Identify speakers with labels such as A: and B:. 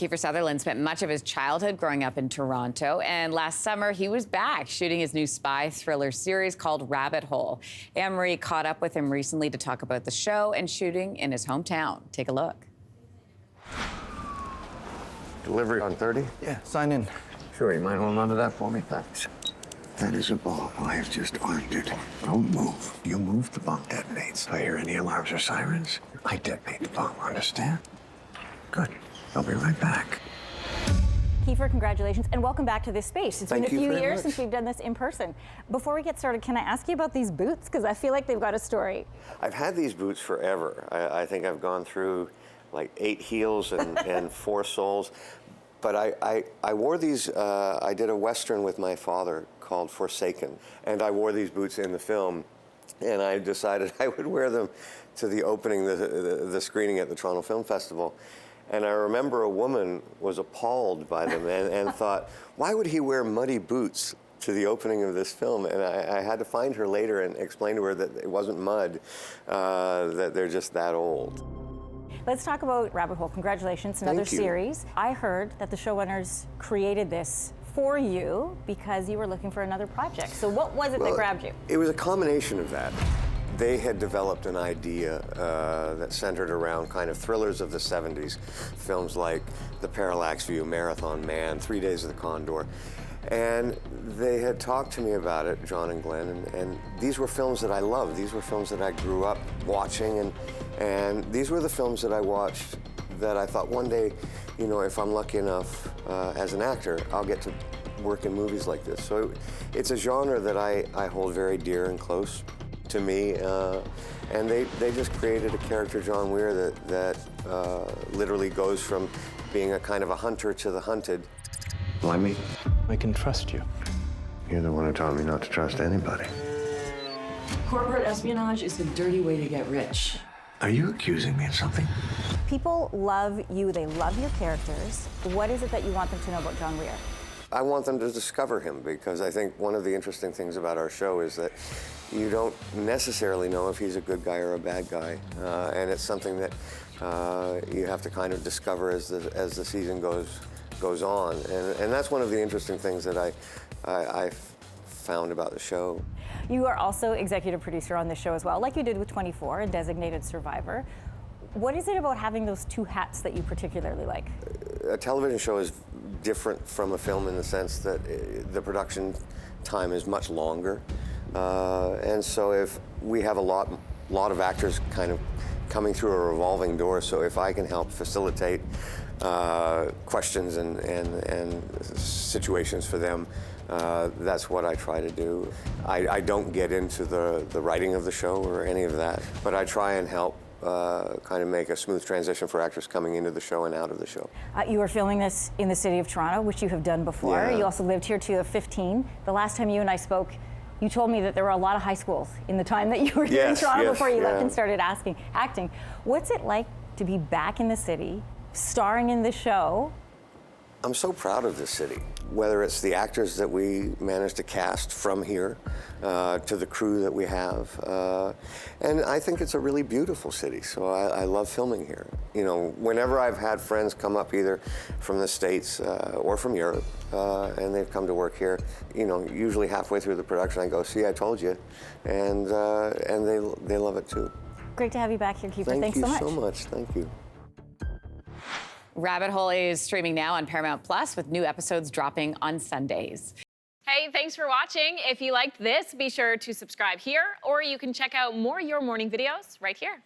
A: Kiefer Sutherland spent much of his childhood growing up in Toronto, and last summer he was back shooting his new spy thriller series called Rabbit Hole. Anne-Marie caught up with him recently to talk about the show and shooting in his hometown. Take a look.
B: Delivery on 30?
C: Yeah, sign in.
B: Sure, you mind holding on to that for me? Thanks. That is a bomb. I have just armed it. Don't move. You move, the bomb detonates. If I hear any alarms or sirens, I detonate the bomb, understand? Good. I'll be right back.
D: Kiefer, congratulations, and welcome back to this space. It's been a few years since we've done this in person. Before we get started, can I ask you about these boots? Because I feel like they've got a story.
B: I've had these boots forever. I think I've gone through like 8 heels and 4 soles. But I wore these, I did a Western with my father called Forsaken. And I wore these boots in the film. And I decided I would wear them to the opening, the screening at the Toronto Film Festival. And I remember a woman was appalled by them and thought, why would he wear muddy boots to the opening of this film? And I had to find her later and explain to her that it wasn't mud, that they're just that old.
D: Let's talk about Rabbit Hole. Congratulations, another series. I heard that the showrunners created this for you because you were looking for another project. So what was it that grabbed you?
B: It was a combination of that. They had developed an idea that centered around kind of thrillers of the 70s, films like The Parallax View, Marathon Man, 3 Days of the Condor. And they had talked to me about it, John and Glenn, and these were films that I loved. These were films that I grew up watching, and these were the films that I watched that I thought one day, you know, if I'm lucky enough as an actor, I'll get to work in movies like this. So it's a genre that I hold very dear and close to me, and they just created a character, John Weir, that literally goes from being a kind of a hunter to the hunted. Why me?
C: I can trust you.
B: You're the one who taught me not to trust anybody.
E: Corporate espionage is a dirty way to get rich.
B: Are you accusing me of something?
D: People love you, they love your characters. What is it that you want them to know about John Weir?
B: I want them to discover him, because I think one of the interesting things about our show is that you don't necessarily know if he's a good guy or a bad guy, and it's something that you have to kind of discover as the season goes on, and that's one of the interesting things that I found about the show.
D: You are also executive producer on this show as well, like you did with 24 and Designated Survivor. What is it about having those 2 hats that you particularly like?
B: A television show is different from a film in the sense that the production time is much longer. And so if we have a lot of actors kind of coming through a revolving door, so if I can help facilitate questions and situations for them, that's what I try to do. I don't get into the writing of the show or any of that, but I try and help kind of make a smooth transition for actors coming into the show and out of the show. You
D: were filming this in the city of Toronto, which you have done before. Yeah. You also lived here till you were 15. The last time you and I spoke, you told me that there were a lot of high schools in the time that you were here in Toronto before you left and started acting. What's it like to be back in the city, starring in the show?
B: I'm so proud of this city, whether it's the actors that we managed to cast from here, to the crew that we have. And I think it's a really beautiful city, so I love filming here. You know, whenever I've had friends come up either from the States or from Europe, and they've come to work here, you know, usually halfway through the production I go, see, I told you, and they love it too.
D: Great to have you back here, Kiefer.
B: Thanks so much. Thank you.
A: Rabbit Hole is streaming now on Paramount Plus with new episodes dropping on Sundays.
F: Hey, thanks for watching. If you liked this, be sure to subscribe here, or you can check out more Your Morning videos right here.